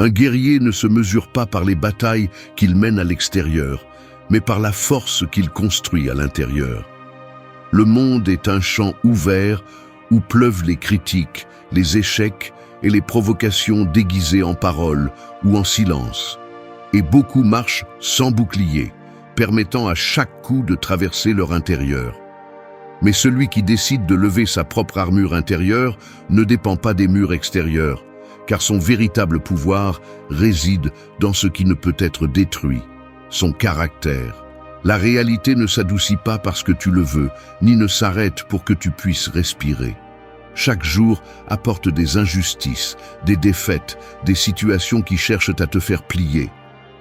Un guerrier ne se mesure pas par les batailles qu'il mène à l'extérieur, mais par la force qu'il construit à l'intérieur. Le monde est un champ ouvert où pleuvent les critiques, les échecs et les provocations déguisées en paroles ou en silence. Et beaucoup marchent sans bouclier, permettant à chaque coup de traverser leur intérieur. Mais celui qui décide de lever sa propre armure intérieure ne dépend pas des murs extérieurs, car son véritable pouvoir réside dans ce qui ne peut être détruit, son caractère. La réalité ne s'adoucit pas parce que tu le veux, ni ne s'arrête pour que tu puisses respirer. Chaque jour apporte des injustices, des défaites, des situations qui cherchent à te faire plier.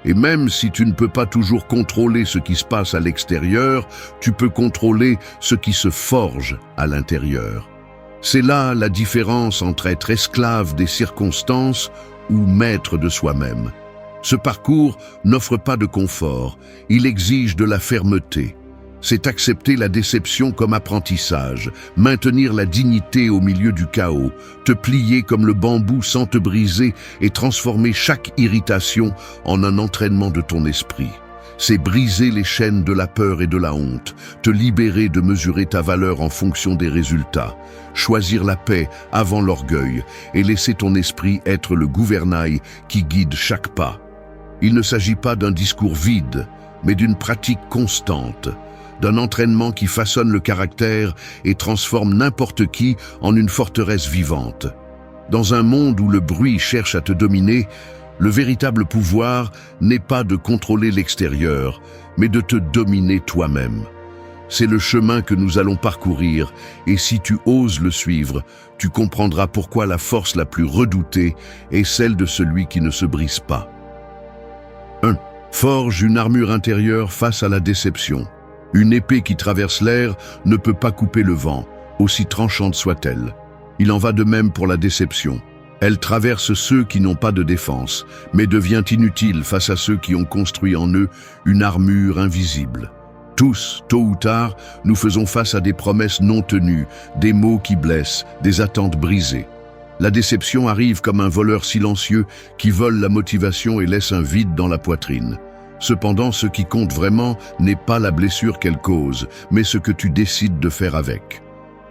Et même si tu ne peux pas toujours contrôler ce qui se passe à l'extérieur, tu peux contrôler ce qui se forge à l'intérieur. C'est là la différence entre être esclave des circonstances ou maître de soi-même. Ce parcours n'offre pas de confort, il exige de la fermeté. C'est accepter la déception comme apprentissage, maintenir la dignité au milieu du chaos, te plier comme le bambou sans te briser et transformer chaque irritation en un entraînement de ton esprit. C'est briser les chaînes de la peur et de la honte, te libérer de mesurer ta valeur en fonction des résultats, choisir la paix avant l'orgueil et laisser ton esprit être le gouvernail qui guide chaque pas. Il ne s'agit pas d'un discours vide, mais d'une pratique constante, d'un entraînement qui façonne le caractère et transforme n'importe qui en une forteresse vivante. Dans un monde où le bruit cherche à te dominer, le véritable pouvoir n'est pas de contrôler l'extérieur, mais de te dominer toi-même. C'est le chemin que nous allons parcourir, et si tu oses le suivre, tu comprendras pourquoi la force la plus redoutée est celle de celui qui ne se brise pas. 1. Forge une armure intérieure face à la déception. Une épée qui traverse l'air ne peut pas couper le vent, aussi tranchante soit-elle. Il en va de même pour la déception. Elle traverse ceux qui n'ont pas de défense, mais devient inutile face à ceux qui ont construit en eux une armure invisible. Tous, tôt ou tard, nous faisons face à des promesses non tenues, des mots qui blessent, des attentes brisées. La déception arrive comme un voleur silencieux qui vole la motivation et laisse un vide dans la poitrine. Cependant, ce qui compte vraiment n'est pas la blessure qu'elle cause, mais ce que tu décides de faire avec.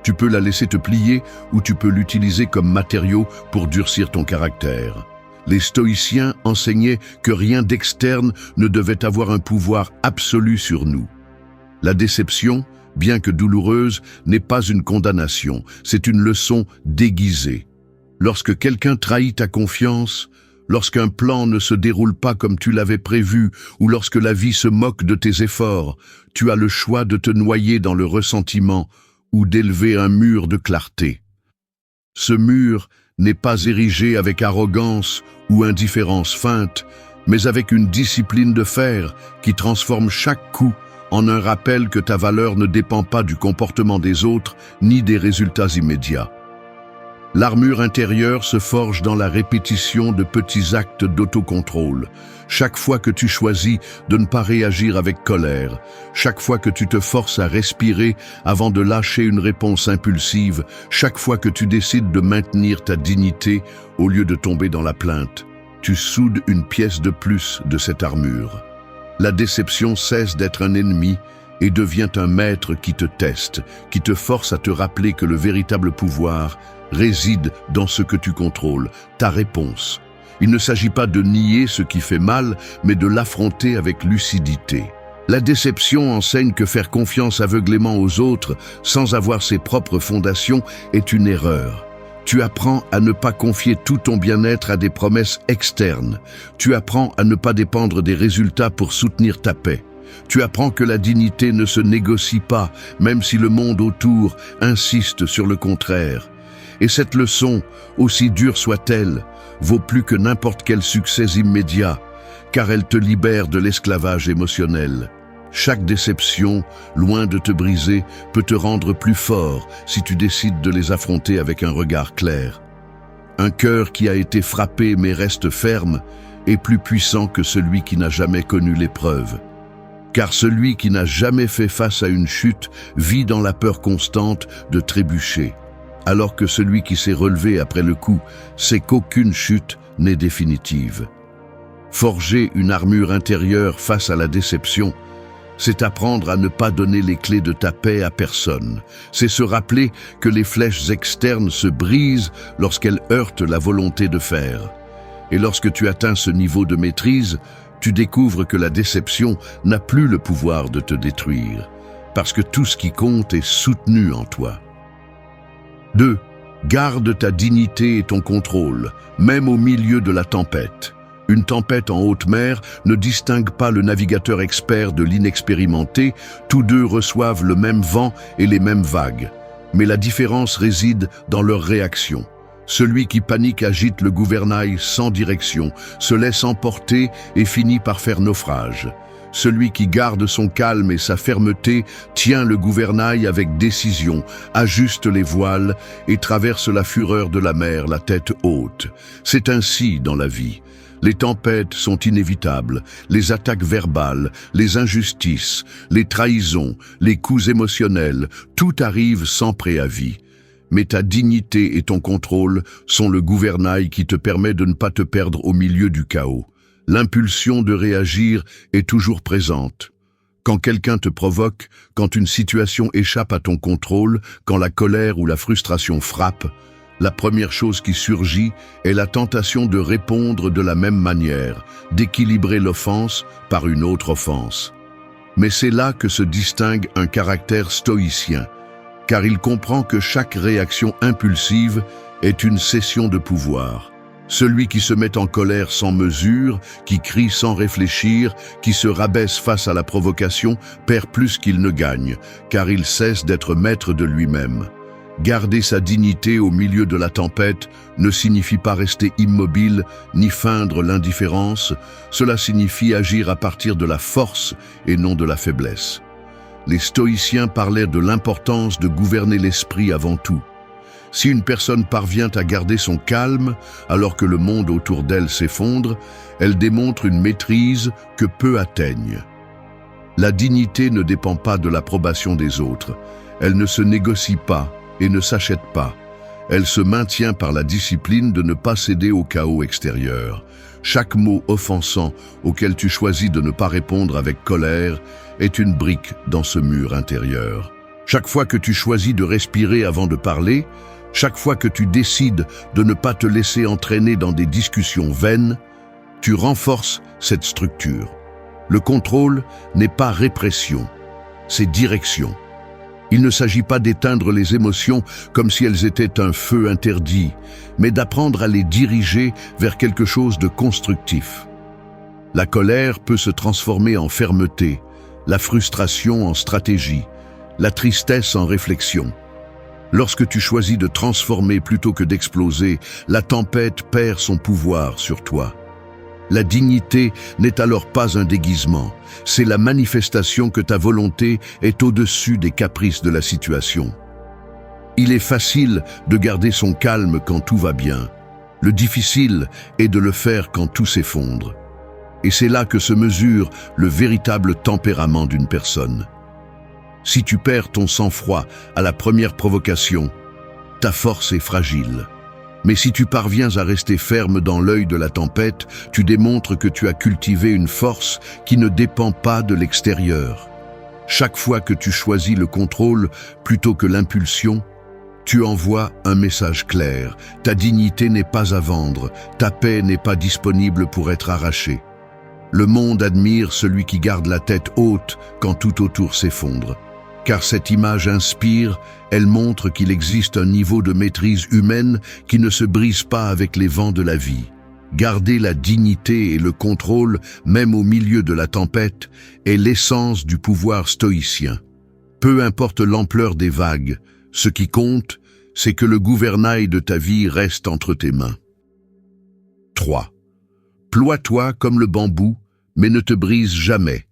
Tu peux la laisser te plier ou tu peux l'utiliser comme matériau pour durcir ton caractère. Les stoïciens enseignaient que rien d'externe ne devait avoir un pouvoir absolu sur nous. La déception, bien que douloureuse, n'est pas une condamnation, c'est une leçon déguisée. Lorsque quelqu'un trahit ta confiance, lorsqu'un plan ne se déroule pas comme tu l'avais prévu ou lorsque la vie se moque de tes efforts, tu as le choix de te noyer dans le ressentiment ou d'élever un mur de clarté. Ce mur n'est pas érigé avec arrogance ou indifférence feinte, mais avec une discipline de fer qui transforme chaque coup en un rappel que ta valeur ne dépend pas du comportement des autres ni des résultats immédiats. L'armure intérieure se forge dans la répétition de petits actes d'autocontrôle. Chaque fois que tu choisis de ne pas réagir avec colère, chaque fois que tu te forces à respirer avant de lâcher une réponse impulsive, chaque fois que tu décides de maintenir ta dignité au lieu de tomber dans la plainte, tu soudes une pièce de plus de cette armure. La déception cesse d'être un ennemi et devient un maître qui te teste, qui te force à te rappeler que le véritable pouvoir réside dans ce que tu contrôles, ta réponse. Il ne s'agit pas de nier ce qui fait mal, mais de l'affronter avec lucidité. La déception enseigne que faire confiance aveuglément aux autres, sans avoir ses propres fondations, est une erreur. Tu apprends à ne pas confier tout ton bien-être à des promesses externes. Tu apprends à ne pas dépendre des résultats pour soutenir ta paix. Tu apprends que la dignité ne se négocie pas, même si le monde autour insiste sur le contraire. Et cette leçon, aussi dure soit-elle, vaut plus que n'importe quel succès immédiat, car elle te libère de l'esclavage émotionnel. Chaque déception, loin de te briser, peut te rendre plus fort si tu décides de les affronter avec un regard clair. Un cœur qui a été frappé mais reste ferme est plus puissant que celui qui n'a jamais connu l'épreuve. Car celui qui n'a jamais fait face à une chute vit dans la peur constante de trébucher. Alors que celui qui s'est relevé après le coup sait qu'aucune chute n'est définitive. Forger une armure intérieure face à la déception, c'est apprendre à ne pas donner les clés de ta paix à personne. C'est se rappeler que les flèches externes se brisent lorsqu'elles heurtent la volonté de faire. Et lorsque tu atteins ce niveau de maîtrise, tu découvres que la déception n'a plus le pouvoir de te détruire, parce que tout ce qui compte est soutenu en toi. 2. Garde ta dignité et ton contrôle, même au milieu de la tempête. Une tempête en haute mer ne distingue pas le navigateur expert de l'inexpérimenté, tous deux reçoivent le même vent et les mêmes vagues. Mais la différence réside dans leur réaction. Celui qui panique agite le gouvernail sans direction, se laisse emporter et finit par faire naufrage. Celui qui garde son calme et sa fermeté tient le gouvernail avec décision, ajuste les voiles et traverse la fureur de la mer la tête haute. C'est ainsi dans la vie. Les tempêtes sont inévitables, les attaques verbales, les injustices, les trahisons, les coups émotionnels, tout arrive sans préavis. Mais ta dignité et ton contrôle sont le gouvernail qui te permet de ne pas te perdre au milieu du chaos. L'impulsion de réagir est toujours présente. Quand quelqu'un te provoque, quand une situation échappe à ton contrôle, quand la colère ou la frustration frappe, la première chose qui surgit est la tentation de répondre de la même manière, d'équilibrer l'offense par une autre offense. Mais c'est là que se distingue un caractère stoïcien, car il comprend que chaque réaction impulsive est une cession de pouvoir. Celui qui se met en colère sans mesure, qui crie sans réfléchir, qui se rabaisse face à la provocation, perd plus qu'il ne gagne, car il cesse d'être maître de lui-même. Garder sa dignité au milieu de la tempête ne signifie pas rester immobile ni feindre l'indifférence, cela signifie agir à partir de la force et non de la faiblesse. Les stoïciens parlaient de l'importance de gouverner l'esprit avant tout. Si une personne parvient à garder son calme alors que le monde autour d'elle s'effondre, elle démontre une maîtrise que peu atteignent. La dignité ne dépend pas de l'approbation des autres, elle ne se négocie pas et ne s'achète pas. Elle se maintient par la discipline de ne pas céder au chaos extérieur. Chaque mot offensant auquel tu choisis de ne pas répondre avec colère est une brique dans ce mur intérieur. Chaque fois que tu choisis de respirer avant de parler, chaque fois que tu décides de ne pas te laisser entraîner dans des discussions vaines, tu renforces cette structure. Le contrôle n'est pas répression, c'est direction. Il ne s'agit pas d'éteindre les émotions comme si elles étaient un feu interdit, mais d'apprendre à les diriger vers quelque chose de constructif. La colère peut se transformer en fermeté, la frustration en stratégie, la tristesse en réflexion. Lorsque tu choisis de transformer plutôt que d'exploser, la tempête perd son pouvoir sur toi. La dignité n'est alors pas un déguisement, c'est la manifestation que ta volonté est au-dessus des caprices de la situation. Il est facile de garder son calme quand tout va bien. Le difficile est de le faire quand tout s'effondre. Et c'est là que se mesure le véritable tempérament d'une personne. Si tu perds ton sang-froid à la première provocation, ta force est fragile. Mais si tu parviens à rester ferme dans l'œil de la tempête, tu démontres que tu as cultivé une force qui ne dépend pas de l'extérieur. Chaque fois que tu choisis le contrôle plutôt que l'impulsion, tu envoies un message clair. Ta dignité n'est pas à vendre, ta paix n'est pas disponible pour être arrachée. Le monde admire celui qui garde la tête haute quand tout autour s'effondre. Car cette image inspire, elle montre qu'il existe un niveau de maîtrise humaine qui ne se brise pas avec les vents de la vie. Garder la dignité et le contrôle, même au milieu de la tempête, est l'essence du pouvoir stoïcien. Peu importe l'ampleur des vagues, ce qui compte, c'est que le gouvernail de ta vie reste entre tes mains. 3. Ploie-toi comme le bambou, mais ne te brise jamais.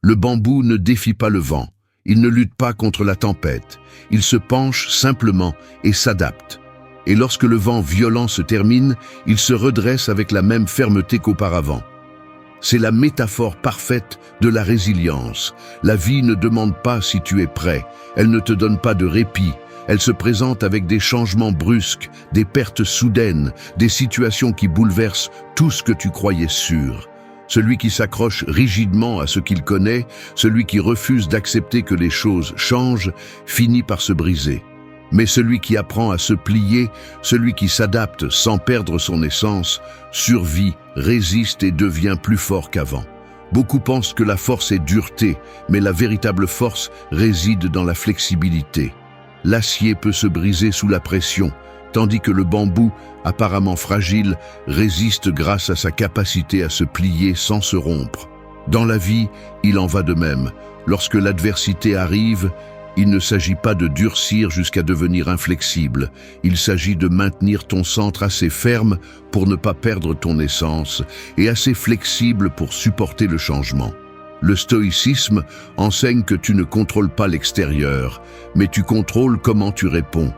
Le bambou ne défie pas le vent. Il ne lutte pas contre la tempête, il se penche simplement et s'adapte. Et lorsque le vent violent se termine, il se redresse avec la même fermeté qu'auparavant. C'est la métaphore parfaite de la résilience. La vie ne demande pas si tu es prêt, elle ne te donne pas de répit, Elle se présente avec des changements brusques, des pertes soudaines, des situations qui bouleversent tout ce que tu croyais sûr. Celui qui s'accroche rigidement à ce qu'il connaît, celui qui refuse d'accepter que les choses changent, finit par se briser. Mais celui qui apprend à se plier, celui qui s'adapte sans perdre son essence, survit, résiste et devient plus fort qu'avant. Beaucoup pensent que la force est dureté, mais la véritable force réside dans la flexibilité. L'acier peut se briser sous la pression, tandis que le bambou, apparemment fragile, résiste grâce à sa capacité à se plier sans se rompre. Dans la vie, il en va de même. Lorsque l'adversité arrive, il ne s'agit pas de durcir jusqu'à devenir inflexible. Il s'agit de maintenir ton centre assez ferme pour ne pas perdre ton essence et assez flexible pour supporter le changement. Le stoïcisme enseigne que tu ne contrôles pas l'extérieur, mais tu contrôles comment tu réponds.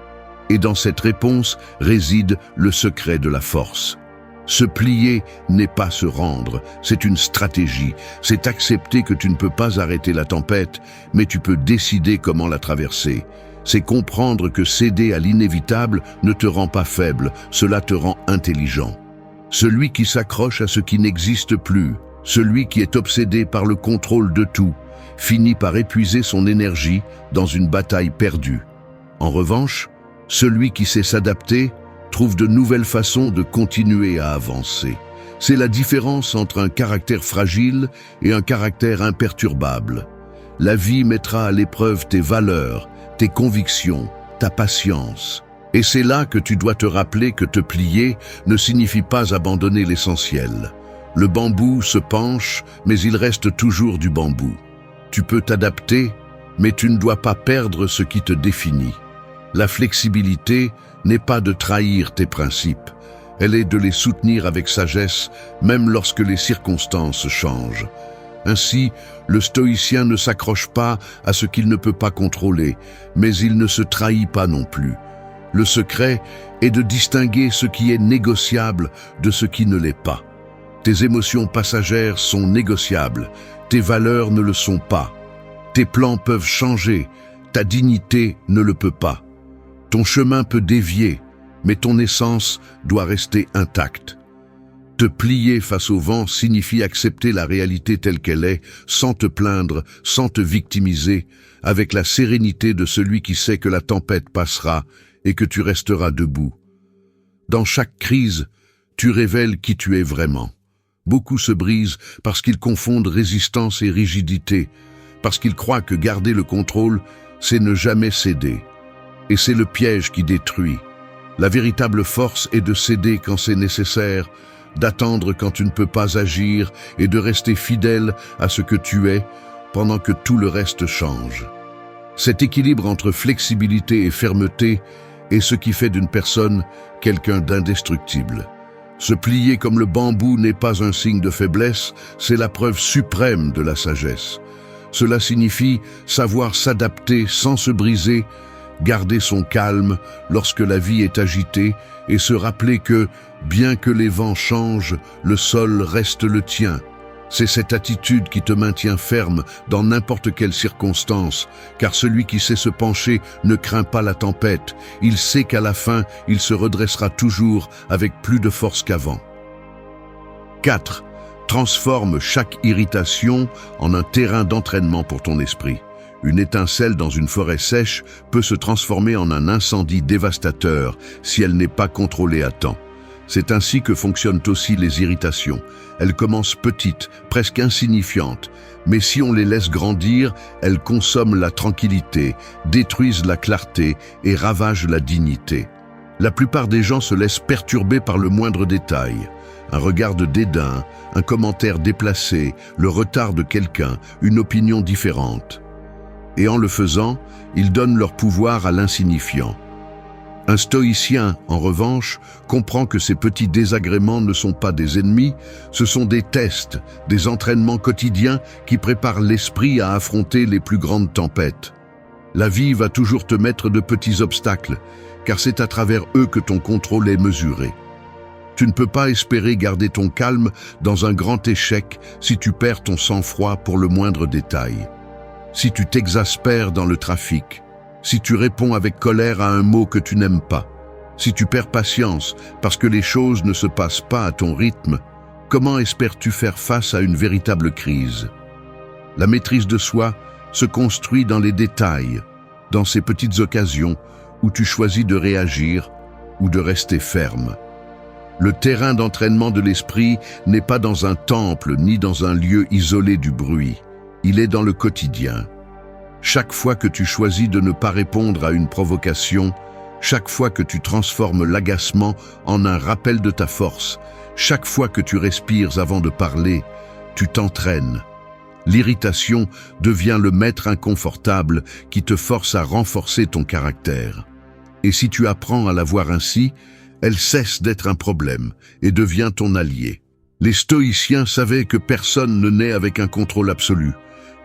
Et dans cette réponse réside le secret de la force. Se plier n'est pas se rendre, c'est une stratégie. C'est accepter que tu ne peux pas arrêter la tempête, mais tu peux décider comment la traverser. C'est comprendre que céder à l'inévitable ne te rend pas faible, cela te rend intelligent. Celui qui s'accroche à ce qui n'existe plus, celui qui est obsédé par le contrôle de tout, finit par épuiser son énergie dans une bataille perdue. En revanche, celui qui sait s'adapter trouve de nouvelles façons de continuer à avancer. C'est la différence entre un caractère fragile et un caractère imperturbable. La vie mettra à l'épreuve tes valeurs, tes convictions, ta patience. Et c'est là que tu dois te rappeler que te plier ne signifie pas abandonner l'essentiel. Le bambou se penche, mais il reste toujours du bambou. Tu peux t'adapter, mais tu ne dois pas perdre ce qui te définit. La flexibilité n'est pas de trahir tes principes, elle est de les soutenir avec sagesse, même lorsque les circonstances changent. Ainsi, le stoïcien ne s'accroche pas à ce qu'il ne peut pas contrôler, mais il ne se trahit pas non plus. Le secret est de distinguer ce qui est négociable de ce qui ne l'est pas. Tes émotions passagères sont négociables, tes valeurs ne le sont pas. Tes plans peuvent changer, ta dignité ne le peut pas. Ton chemin peut dévier, mais ton essence doit rester intacte. Te plier face au vent signifie accepter la réalité telle qu'elle est, sans te plaindre, sans te victimiser, avec la sérénité de celui qui sait que la tempête passera et que tu resteras debout. Dans chaque crise, tu révèles qui tu es vraiment. Beaucoup se brisent parce qu'ils confondent résistance et rigidité, parce qu'ils croient que garder le contrôle, c'est ne jamais céder. Et c'est le piège qui détruit. La véritable force est de céder quand c'est nécessaire, d'attendre quand tu ne peux pas agir et de rester fidèle à ce que tu es pendant que tout le reste change. Cet équilibre entre flexibilité et fermeté est ce qui fait d'une personne quelqu'un d'indestructible. Se plier comme le bambou n'est pas un signe de faiblesse, c'est la preuve suprême de la sagesse. Cela signifie savoir s'adapter sans se briser, garder son calme lorsque la vie est agitée et se rappeler que, bien que les vents changent, le sol reste le tien. C'est cette attitude qui te maintient ferme dans n'importe quelle circonstance, car celui qui sait se pencher ne craint pas la tempête. Il sait qu'à la fin, il se redressera toujours avec plus de force qu'avant. 4. Transforme chaque irritation en un terrain d'entraînement pour ton esprit. Une étincelle dans une forêt sèche peut se transformer en un incendie dévastateur si elle n'est pas contrôlée à temps. C'est ainsi que fonctionnent aussi les irritations. Elles commencent petites, presque insignifiantes, mais si on les laisse grandir, elles consomment la tranquillité, détruisent la clarté et ravagent la dignité. La plupart des gens se laissent perturber par le moindre détail. Un regard de dédain, un commentaire déplacé, le retard de quelqu'un, une opinion différente. Et en le faisant, ils donnent leur pouvoir à l'insignifiant. Un stoïcien, en revanche, comprend que ces petits désagréments ne sont pas des ennemis, ce sont des tests, des entraînements quotidiens qui préparent l'esprit à affronter les plus grandes tempêtes. La vie va toujours te mettre de petits obstacles, car c'est à travers eux que ton contrôle est mesuré. Tu ne peux pas espérer garder ton calme dans un grand échec si tu perds ton sang-froid pour le moindre détail. Si tu t'exaspères dans le trafic, si tu réponds avec colère à un mot que tu n'aimes pas, si tu perds patience parce que les choses ne se passent pas à ton rythme, comment espères-tu faire face à une véritable crise? La maîtrise de soi se construit dans les détails, dans ces petites occasions où tu choisis de réagir ou de rester ferme. Le terrain d'entraînement de l'esprit n'est pas dans un temple ni dans un lieu isolé du bruit. Il est dans le quotidien. Chaque fois que tu choisis de ne pas répondre à une provocation, chaque fois que tu transformes l'agacement en un rappel de ta force, chaque fois que tu respires avant de parler, tu t'entraînes. L'irritation devient le maître inconfortable qui te force à renforcer ton caractère. Et si tu apprends à la voir ainsi, elle cesse d'être un problème et devient ton allié. Les stoïciens savaient que personne ne naît avec un contrôle absolu,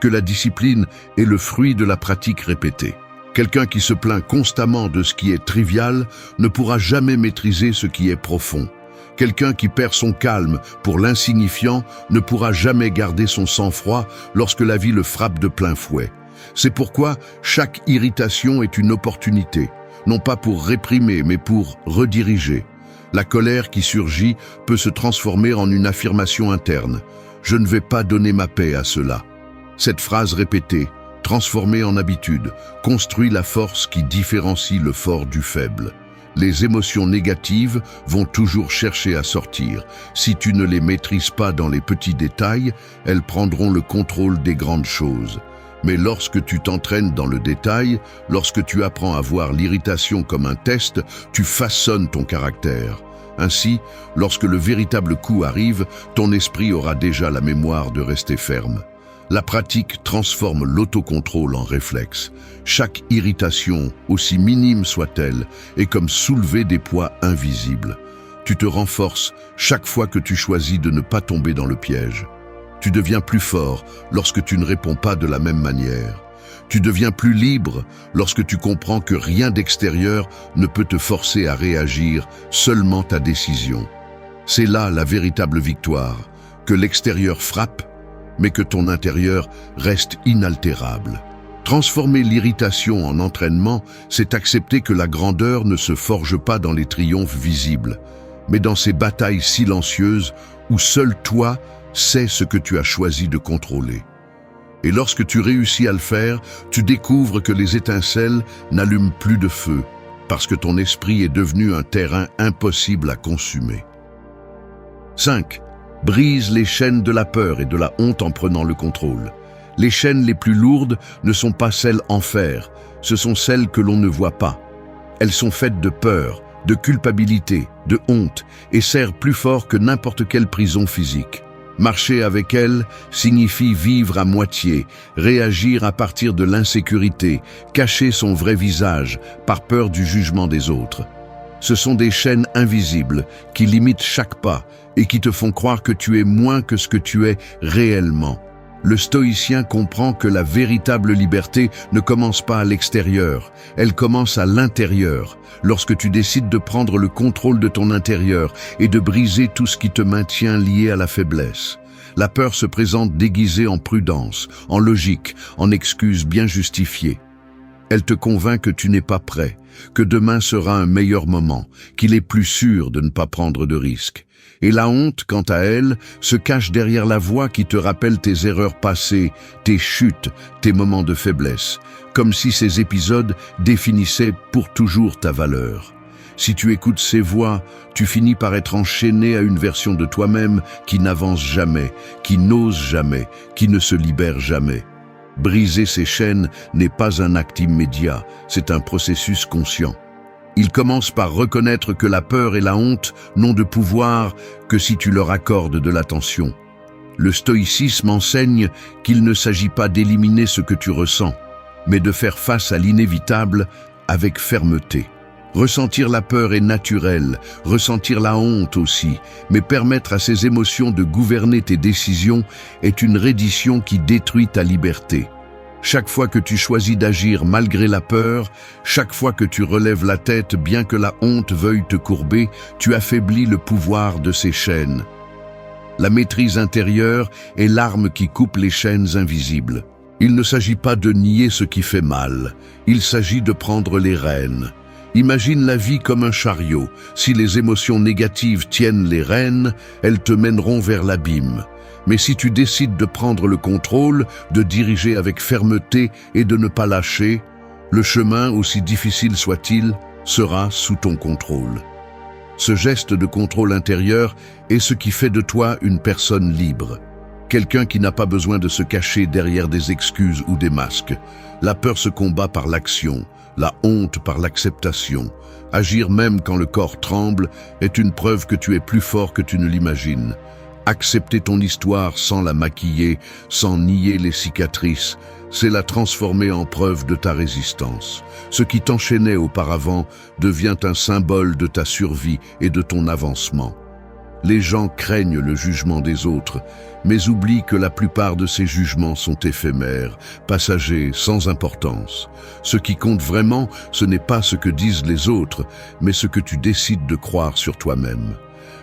que la discipline est le fruit de la pratique répétée. Quelqu'un qui se plaint constamment de ce qui est trivial ne pourra jamais maîtriser ce qui est profond. Quelqu'un qui perd son calme pour l'insignifiant ne pourra jamais garder son sang-froid lorsque la vie le frappe de plein fouet. C'est pourquoi chaque irritation est une opportunité, non pas pour réprimer, mais pour rediriger. La colère qui surgit peut se transformer en une affirmation interne. Je ne vais pas donner ma paix à cela. Cette phrase répétée, transformée en habitude, construit la force qui différencie le fort du faible. Les émotions négatives vont toujours chercher à sortir. Si tu ne les maîtrises pas dans les petits détails, elles prendront le contrôle des grandes choses. Mais lorsque tu t'entraînes dans le détail, lorsque tu apprends à voir l'irritation comme un test, tu façonnes ton caractère. Ainsi, lorsque le véritable coup arrive, ton esprit aura déjà la mémoire de rester ferme. La pratique transforme l'autocontrôle en réflexe. Chaque irritation, aussi minime soit-elle, est comme soulever des poids invisibles. Tu te renforces chaque fois que tu choisis de ne pas tomber dans le piège. Tu deviens plus fort lorsque tu ne réponds pas de la même manière. Tu deviens plus libre lorsque tu comprends que rien d'extérieur ne peut te forcer à réagir, seulement ta décision. C'est là la véritable victoire, que l'extérieur frappe, mais que ton intérieur reste inaltérable. Transformer l'irritation en entraînement, c'est accepter que la grandeur ne se forge pas dans les triomphes visibles, mais dans ces batailles silencieuses où seul toi sais ce que tu as choisi de contrôler. Et lorsque tu réussis à le faire, tu découvres que les étincelles n'allument plus de feu, parce que ton esprit est devenu un terrain impossible à consumer. 5. Brise les chaînes de la peur et de la honte en prenant le contrôle. Les chaînes les plus lourdes ne sont pas celles en fer, ce sont celles que l'on ne voit pas. Elles sont faites de peur, de culpabilité, de honte, et serrent plus fort que n'importe quelle prison physique. Marcher avec elles signifie vivre à moitié, réagir à partir de l'insécurité, cacher son vrai visage par peur du jugement des autres. Ce sont des chaînes invisibles qui limitent chaque pas et qui te font croire que tu es moins que ce que tu es réellement. Le stoïcien comprend que la véritable liberté ne commence pas à l'extérieur, elle commence à l'intérieur, lorsque tu décides de prendre le contrôle de ton intérieur et de briser tout ce qui te maintient lié à la faiblesse. La peur se présente déguisée en prudence, en logique, en excuses bien justifiées. Elle te convainc que tu n'es pas prêt, que demain sera un meilleur moment, qu'il est plus sûr de ne pas prendre de risques. Et la honte, quant à elle, se cache derrière la voix qui te rappelle tes erreurs passées, tes chutes, tes moments de faiblesse, comme si ces épisodes définissaient pour toujours ta valeur. Si tu écoutes ces voix, tu finis par être enchaîné à une version de toi-même qui n'avance jamais, qui n'ose jamais, qui ne se libère jamais. Briser ces chaînes n'est pas un acte immédiat, c'est un processus conscient. Il commence par reconnaître que la peur et la honte n'ont de pouvoir que si tu leur accordes de l'attention. Le stoïcisme enseigne qu'il ne s'agit pas d'éliminer ce que tu ressens, mais de faire face à l'inévitable avec fermeté. Ressentir la peur est naturel, ressentir la honte aussi, mais permettre à ces émotions de gouverner tes décisions est une reddition qui détruit ta liberté. Chaque fois que tu choisis d'agir malgré la peur, chaque fois que tu relèves la tête bien que la honte veuille te courber, tu affaiblis le pouvoir de ces chaînes. La maîtrise intérieure est l'arme qui coupe les chaînes invisibles. Il ne s'agit pas de nier ce qui fait mal, il s'agit de prendre les rênes. Imagine la vie comme un chariot. Si les émotions négatives tiennent les rênes, elles te mèneront vers l'abîme. Mais si tu décides de prendre le contrôle, de diriger avec fermeté et de ne pas lâcher, le chemin, aussi difficile soit-il, sera sous ton contrôle. Ce geste de contrôle intérieur est ce qui fait de toi une personne libre. Quelqu'un qui n'a pas besoin de se cacher derrière des excuses ou des masques. La peur se combat par l'action, la honte par l'acceptation. Agir même quand le corps tremble est une preuve que tu es plus fort que tu ne l'imagines. Accepter ton histoire sans la maquiller, sans nier les cicatrices, c'est la transformer en preuve de ta résistance. Ce qui t'enchaînait auparavant devient un symbole de ta survie et de ton avancement. Les gens craignent le jugement des autres, mais oublient que la plupart de ces jugements sont éphémères, passagers, sans importance. Ce qui compte vraiment, ce n'est pas ce que disent les autres, mais ce que tu décides de croire sur toi-même.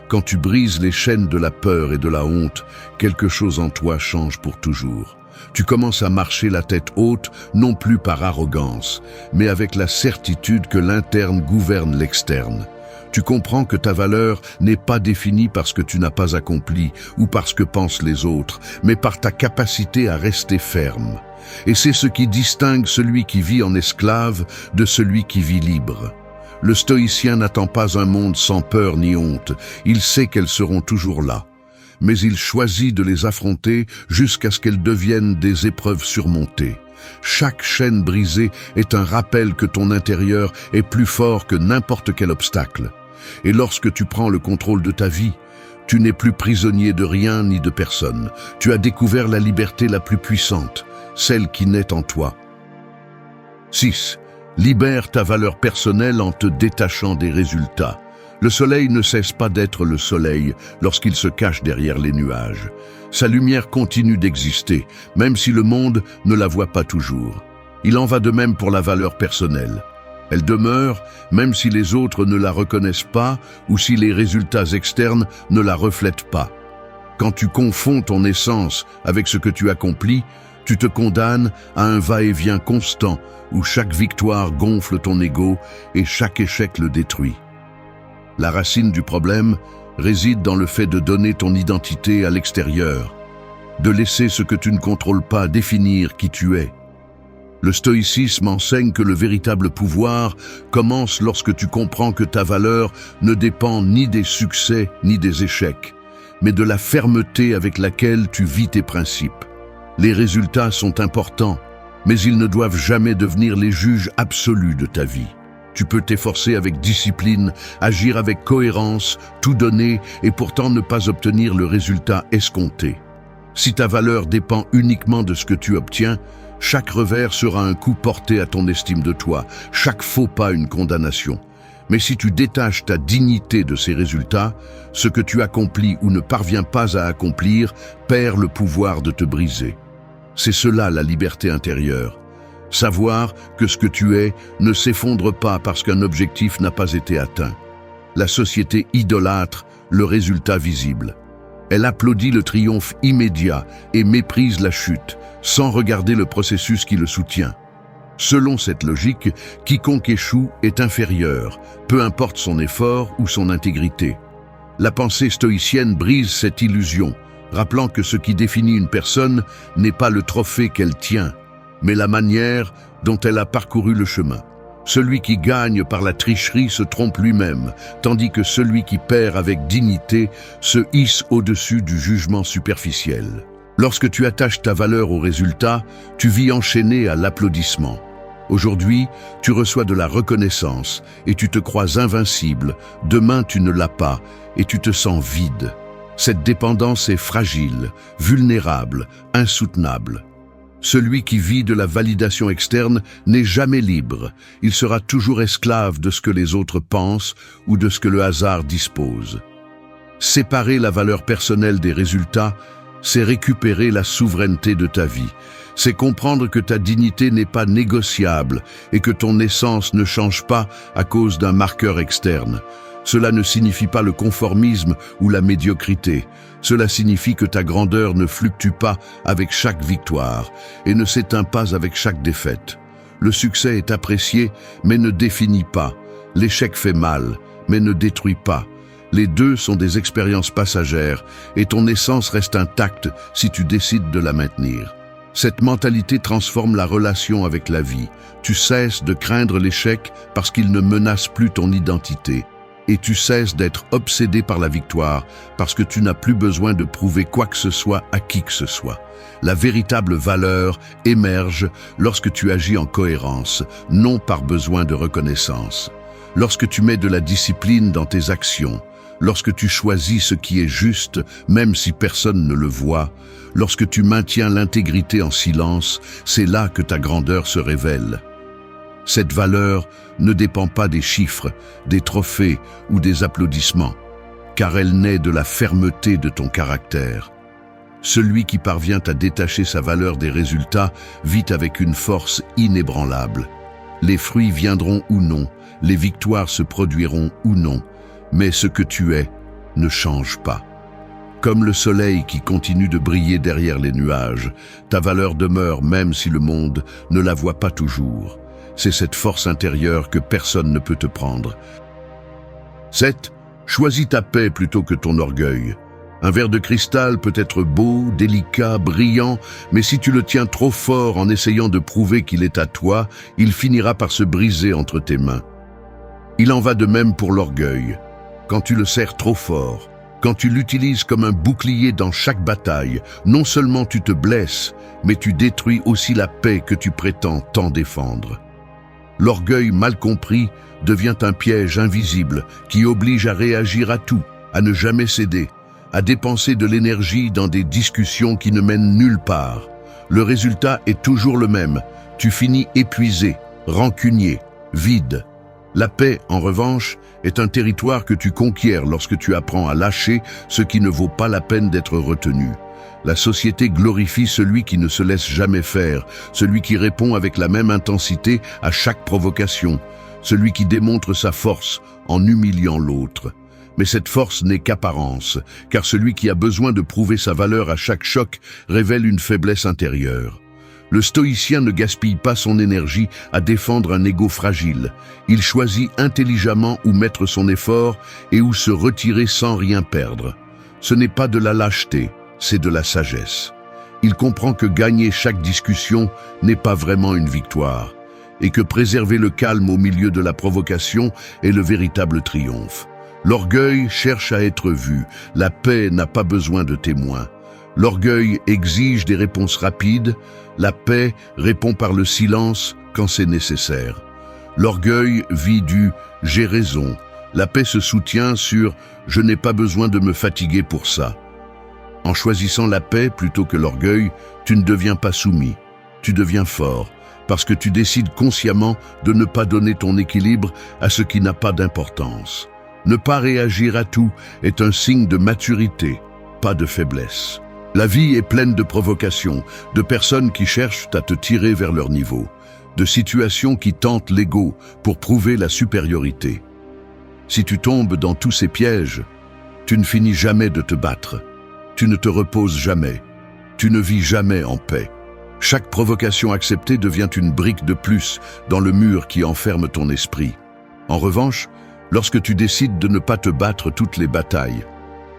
Quand tu brises les chaînes de la peur et de la honte, quelque chose en toi change pour toujours. Tu commences à marcher la tête haute, non plus par arrogance, mais avec la certitude que l'interne gouverne l'externe. Tu comprends que ta valeur n'est pas définie par ce que tu n'as pas accompli ou par ce que pensent les autres, mais par ta capacité à rester ferme. Et c'est ce qui distingue celui qui vit en esclave de celui qui vit libre. Le stoïcien n'attend pas un monde sans peur ni honte, il sait qu'elles seront toujours là. Mais il choisit de les affronter jusqu'à ce qu'elles deviennent des épreuves surmontées. Chaque chaîne brisée est un rappel que ton intérieur est plus fort que n'importe quel obstacle. Et lorsque tu prends le contrôle de ta vie, tu n'es plus prisonnier de rien ni de personne. Tu as découvert la liberté la plus puissante, celle qui naît en toi. 6. Libère ta valeur personnelle en te détachant des résultats. Le soleil ne cesse pas d'être le soleil lorsqu'il se cache derrière les nuages. Sa lumière continue d'exister, même si le monde ne la voit pas toujours. Il en va de même pour la valeur personnelle. Elle demeure, même si les autres ne la reconnaissent pas ou si les résultats externes ne la reflètent pas. Quand tu confonds ton essence avec ce que tu accomplis, tu te condamnes à un va-et-vient constant où chaque victoire gonfle ton ego et chaque échec le détruit. La racine du problème réside dans le fait de donner ton identité à l'extérieur, de laisser ce que tu ne contrôles pas définir qui tu es. Le stoïcisme enseigne que le véritable pouvoir commence lorsque tu comprends que ta valeur ne dépend ni des succès ni des échecs, mais de la fermeté avec laquelle tu vis tes principes. Les résultats sont importants, mais ils ne doivent jamais devenir les juges absolus de ta vie. Tu peux t'efforcer avec discipline, agir avec cohérence, tout donner et pourtant ne pas obtenir le résultat escompté. Si ta valeur dépend uniquement de ce que tu obtiens, chaque revers sera un coup porté à ton estime de toi, chaque faux pas une condamnation. Mais si tu détaches ta dignité de ces résultats, ce que tu accomplis ou ne parviens pas à accomplir perd le pouvoir de te briser. C'est cela la liberté intérieure. Savoir que ce que tu es ne s'effondre pas parce qu'un objectif n'a pas été atteint. La société idolâtre le résultat visible. Elle applaudit le triomphe immédiat et méprise la chute, sans regarder le processus qui le soutient. Selon cette logique, quiconque échoue est inférieur, peu importe son effort ou son intégrité. La pensée stoïcienne brise cette illusion, rappelant que ce qui définit une personne n'est pas le trophée qu'elle tient, mais la manière dont elle a parcouru le chemin. Celui qui gagne par la tricherie se trompe lui-même, tandis que celui qui perd avec dignité se hisse au-dessus du jugement superficiel. Lorsque tu attaches ta valeur au résultat, tu vis enchaîné à l'applaudissement. Aujourd'hui, tu reçois de la reconnaissance et tu te crois invincible. Demain, tu ne l'as pas et tu te sens vide. Cette dépendance est fragile, vulnérable, insoutenable. Celui qui vit de la validation externe n'est jamais libre. Il sera toujours esclave de ce que les autres pensent ou de ce que le hasard dispose. Séparer la valeur personnelle des résultats, c'est récupérer la souveraineté de ta vie. C'est comprendre que ta dignité n'est pas négociable et que ton essence ne change pas à cause d'un marqueur externe. Cela ne signifie pas le conformisme ou la médiocrité. Cela signifie que ta grandeur ne fluctue pas avec chaque victoire et ne s'éteint pas avec chaque défaite. Le succès est apprécié, mais ne définit pas. L'échec fait mal, mais ne détruit pas. Les deux sont des expériences passagères et ton essence reste intacte si tu décides de la maintenir. Cette mentalité transforme la relation avec la vie. Tu cesses de craindre l'échec parce qu'il ne menace plus ton identité. Et tu cesses d'être obsédé par la victoire parce que tu n'as plus besoin de prouver quoi que ce soit à qui que ce soit. La véritable valeur émerge lorsque tu agis en cohérence, non par besoin de reconnaissance. Lorsque tu mets de la discipline dans tes actions, lorsque tu choisis ce qui est juste, même si personne ne le voit, lorsque tu maintiens l'intégrité en silence, c'est là que ta grandeur se révèle. Cette valeur ne dépend pas des chiffres, des trophées ou des applaudissements, car elle naît de la fermeté de ton caractère. Celui qui parvient à détacher sa valeur des résultats vit avec une force inébranlable. Les fruits viendront ou non, les victoires se produiront ou non, mais ce que tu es ne change pas. Comme le soleil qui continue de briller derrière les nuages, ta valeur demeure même si le monde ne la voit pas toujours. C'est cette force intérieure que personne ne peut te prendre. 7. Choisis ta paix plutôt que ton orgueil. Un verre de cristal peut être beau, délicat, brillant, mais si tu le tiens trop fort en essayant de prouver qu'il est à toi, il finira par se briser entre tes mains. Il en va de même pour l'orgueil. Quand tu le serres trop fort, quand tu l'utilises comme un bouclier dans chaque bataille, non seulement tu te blesses, mais tu détruis aussi la paix que tu prétends tant défendre. L'orgueil mal compris devient un piège invisible qui oblige à réagir à tout, à ne jamais céder, à dépenser de l'énergie dans des discussions qui ne mènent nulle part. Le résultat est toujours le même. Tu finis épuisé, rancunier, vide. La paix, en revanche, est un territoire que tu conquiers lorsque tu apprends à lâcher ce qui ne vaut pas la peine d'être retenu. La société glorifie celui qui ne se laisse jamais faire, celui qui répond avec la même intensité à chaque provocation, celui qui démontre sa force en humiliant l'autre. Mais cette force n'est qu'apparence, car celui qui a besoin de prouver sa valeur à chaque choc révèle une faiblesse intérieure. Le stoïcien ne gaspille pas son énergie à défendre un ego fragile. Il choisit intelligemment où mettre son effort et où se retirer sans rien perdre. Ce n'est pas de la lâcheté, c'est de la sagesse. Il comprend que gagner chaque discussion n'est pas vraiment une victoire, et que préserver le calme au milieu de la provocation est le véritable triomphe. L'orgueil cherche à être vu, la paix n'a pas besoin de témoins. L'orgueil exige des réponses rapides, la paix répond par le silence quand c'est nécessaire. L'orgueil vit du « j'ai raison », la paix se soutient sur « je n'ai pas besoin de me fatiguer pour ça ». En choisissant la paix plutôt que l'orgueil, tu ne deviens pas soumis, tu deviens fort, parce que tu décides consciemment de ne pas donner ton équilibre à ce qui n'a pas d'importance. Ne pas réagir à tout est un signe de maturité, pas de faiblesse. La vie est pleine de provocations, de personnes qui cherchent à te tirer vers leur niveau, de situations qui tentent l'ego pour prouver la supériorité. Si tu tombes dans tous ces pièges, tu ne finis jamais de te battre. Tu ne te reposes jamais. Tu ne vis jamais en paix. Chaque provocation acceptée devient une brique de plus dans le mur qui enferme ton esprit. En revanche, lorsque tu décides de ne pas te battre toutes les batailles,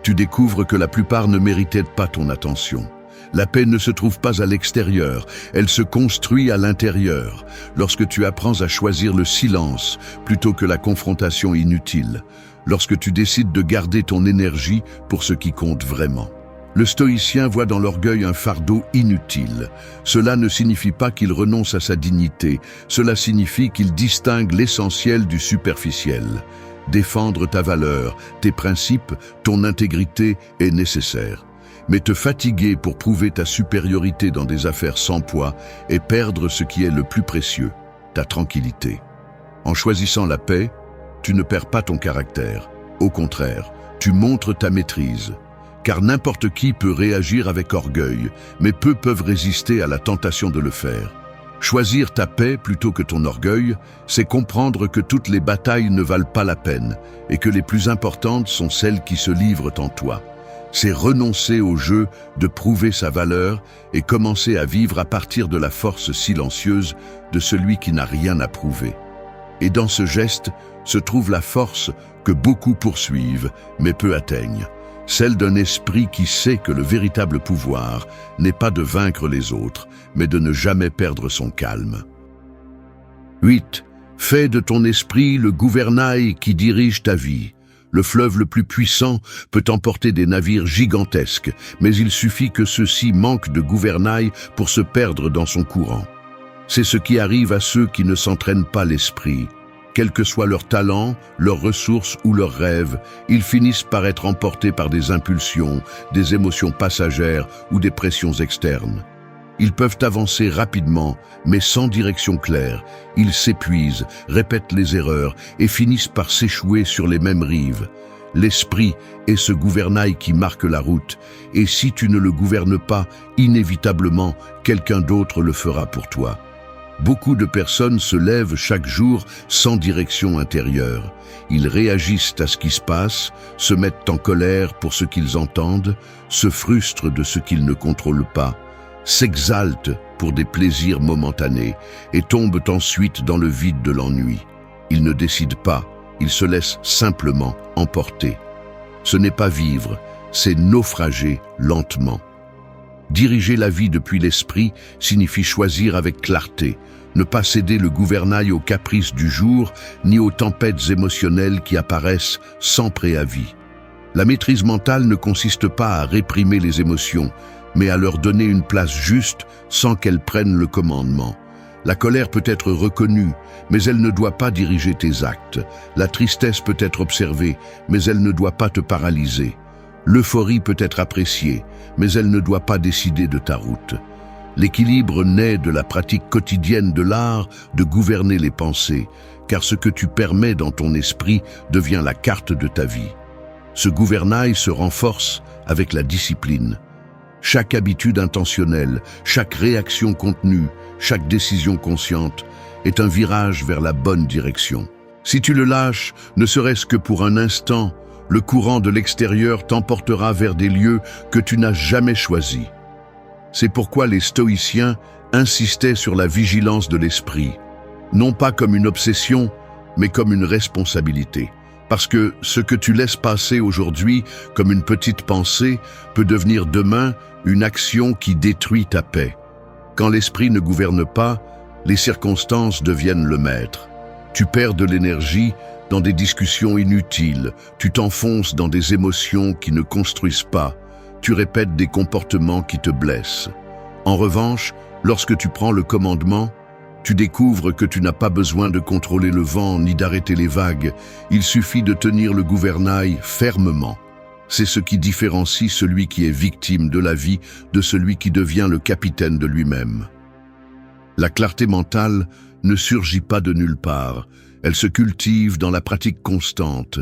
tu découvres que la plupart ne méritaient pas ton attention. La paix ne se trouve pas à l'extérieur, elle se construit à l'intérieur, lorsque tu apprends à choisir le silence plutôt que la confrontation inutile, lorsque tu décides de garder ton énergie pour ce qui compte vraiment. Le stoïcien voit dans l'orgueil un fardeau inutile. Cela ne signifie pas qu'il renonce à sa dignité, cela signifie qu'il distingue l'essentiel du superficiel. Défendre ta valeur, tes principes, ton intégrité est nécessaire. Mais te fatiguer pour prouver ta supériorité dans des affaires sans poids est perdre ce qui est le plus précieux, ta tranquillité. En choisissant la paix, tu ne perds pas ton caractère. Au contraire, tu montres ta maîtrise. Car n'importe qui peut réagir avec orgueil, mais peu peuvent résister à la tentation de le faire. Choisir ta paix plutôt que ton orgueil, c'est comprendre que toutes les batailles ne valent pas la peine et que les plus importantes sont celles qui se livrent en toi. C'est renoncer au jeu de prouver sa valeur et commencer à vivre à partir de la force silencieuse de celui qui n'a rien à prouver. Et dans ce geste se trouve la force que beaucoup poursuivent mais peu atteignent, celle d'un esprit qui sait que le véritable pouvoir n'est pas de vaincre les autres, mais de ne jamais perdre son calme. 8. Fais de ton esprit le gouvernail qui dirige ta vie. Le fleuve le plus puissant peut emporter des navires gigantesques, mais il suffit que ceux-ci manquent de gouvernail pour se perdre dans son courant. C'est ce qui arrive à ceux qui ne s'entraînent pas l'esprit. Quel que soit leur talent, leurs ressources ou leurs rêves, ils finissent par être emportés par des impulsions, des émotions passagères ou des pressions externes. Ils peuvent avancer rapidement, mais sans direction claire. Ils s'épuisent, répètent les erreurs et finissent par s'échouer sur les mêmes rives. L'esprit est ce gouvernail qui marque la route, et si tu ne le gouvernes pas, inévitablement, quelqu'un d'autre le fera pour toi. Beaucoup de personnes se lèvent chaque jour sans direction intérieure. Ils réagissent à ce qui se passe, se mettent en colère pour ce qu'ils entendent, se frustrent de ce qu'ils ne contrôlent pas, s'exaltent pour des plaisirs momentanés et tombent ensuite dans le vide de l'ennui. Ils ne décident pas, ils se laissent simplement emporter. Ce n'est pas vivre, c'est naufrager lentement. Diriger la vie depuis l'esprit signifie choisir avec clarté, ne pas céder le gouvernail aux caprices du jour ni aux tempêtes émotionnelles qui apparaissent sans préavis. La maîtrise mentale ne consiste pas à réprimer les émotions, mais à leur donner une place juste sans qu'elles prennent le commandement. La colère peut être reconnue, mais elle ne doit pas diriger tes actes. La tristesse peut être observée, mais elle ne doit pas te paralyser. L'euphorie peut être appréciée, mais elle ne doit pas décider de ta route. L'équilibre naît de la pratique quotidienne de l'art de gouverner les pensées, car ce que tu permets dans ton esprit devient la carte de ta vie. Ce gouvernail se renforce avec la discipline. Chaque habitude intentionnelle, chaque réaction contenue, chaque décision consciente est un virage vers la bonne direction. Si tu le lâches, ne serait-ce que pour un instant, le courant de l'extérieur t'emportera vers des lieux que tu n'as jamais choisis. C'est pourquoi les stoïciens insistaient sur la vigilance de l'esprit, non pas comme une obsession, mais comme une responsabilité. Parce que ce que tu laisses passer aujourd'hui comme une petite pensée peut devenir demain une action qui détruit ta paix. Quand l'esprit ne gouverne pas, les circonstances deviennent le maître. Tu perds de l'énergie dans des discussions inutiles, tu t'enfonces dans des émotions qui ne construisent pas, tu répètes des comportements qui te blessent. En revanche, lorsque tu prends le commandement, tu découvres que tu n'as pas besoin de contrôler le vent ni d'arrêter les vagues, il suffit de tenir le gouvernail fermement. C'est ce qui différencie celui qui est victime de la vie de celui qui devient le capitaine de lui-même. La clarté mentale ne surgit pas de nulle part, elle se cultive dans la pratique constante.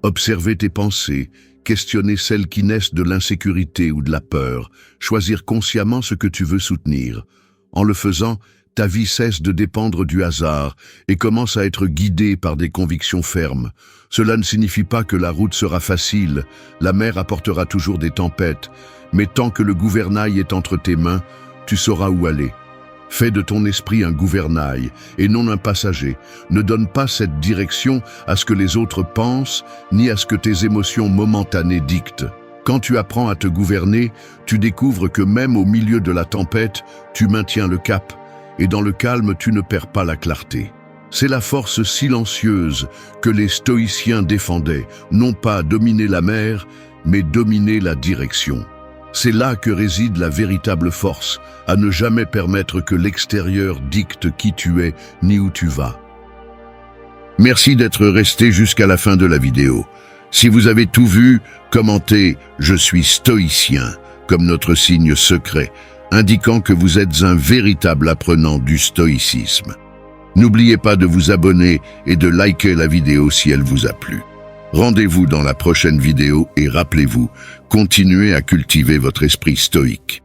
Observer tes pensées, questionner celles qui naissent de l'insécurité ou de la peur, choisir consciemment ce que tu veux soutenir. En le faisant, ta vie cesse de dépendre du hasard et commence à être guidée par des convictions fermes. Cela ne signifie pas que la route sera facile, la mer apportera toujours des tempêtes, mais tant que le gouvernail est entre tes mains, tu sauras où aller. Fais de ton esprit un gouvernail et non un passager. Ne donne pas cette direction à ce que les autres pensent, ni à ce que tes émotions momentanées dictent. Quand tu apprends à te gouverner, tu découvres que même au milieu de la tempête, tu maintiens le cap, et dans le calme, tu ne perds pas la clarté. C'est la force silencieuse que les stoïciens défendaient, non pas dominer la mer, mais dominer la direction. C'est là que réside la véritable force, à ne jamais permettre que l'extérieur dicte qui tu es ni où tu vas. Merci d'être resté jusqu'à la fin de la vidéo. Si vous avez tout vu, commentez « Je suis stoïcien » comme notre signe secret, indiquant que vous êtes un véritable apprenant du stoïcisme. N'oubliez pas de vous abonner et de liker la vidéo si elle vous a plu. Rendez-vous dans la prochaine vidéo et rappelez-vous, continuez à cultiver votre esprit stoïque.